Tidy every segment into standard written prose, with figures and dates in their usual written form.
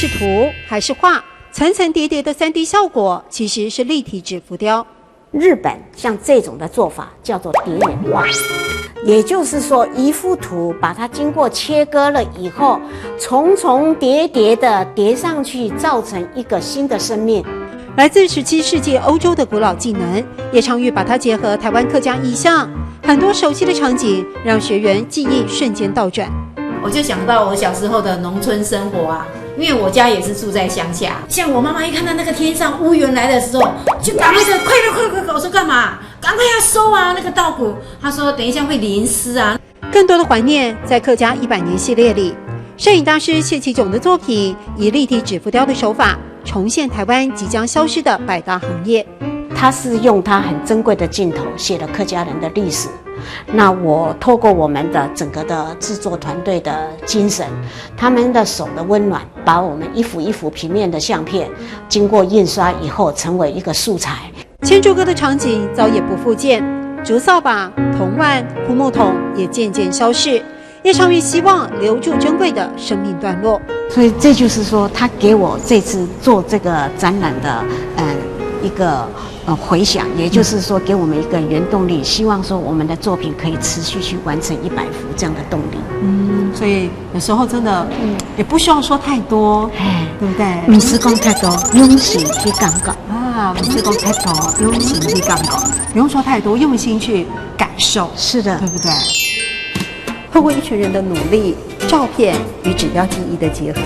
是图还是画，层层叠叠的3D 效果其实是立体纸浮雕。日本像这种的做法叫做叠岩画，也就是说一幅图把它经过切割了以后，重重叠叠的叠上去，造成一个新的生命。来自17世纪欧洲的古老技能，叶昌钰把它结合台湾客家意象，很多熟悉的场景让学员记忆瞬间倒转。我就想到我小时候的农村生活啊，因为我家也是住在乡下。像我妈妈一看到那个天上乌云来的时候，就赶快的快！我说干嘛？赶快要收啊那个稻谷。她说等一下会淋湿啊。更多的怀念在客家100年系列里，摄影大师谢其炯的作品以立体纸浮雕的手法重现台湾即将消失的百大行业。他是用他很珍贵的镜头写了客家人的历史。那我透过我们的整个的制作团队的精神，他们的手的温暖，把我们一幅一幅平面的相片经过印刷以后成为一个素材。千竹歌的场景早也不复见，竹扫把、铜碗、枯木桶也渐渐消逝。叶昌钰希望留住珍贵的生命段落，所以这就是说，他给我这次做这个展览的一个回响，也就是说给我们一个原动力，希望说我们的作品可以持续去完成100幅这样的动力。所以有时候真的也不需要说太多，对不对？不是讲太多，用心去感觉啊，不是讲太多，用心去感觉，不用说太多，用心去感受。是的，对不对？透过一群人的努力，照片与指标记忆的结合，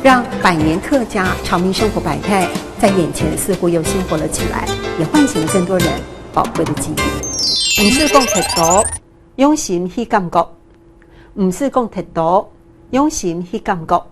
让100年客家长命生活百态在眼前似乎又鲜活了起来，也唤醒了更多人宝贵的记忆。不是讲太多，用心去感觉；不是讲太多，用心去感觉。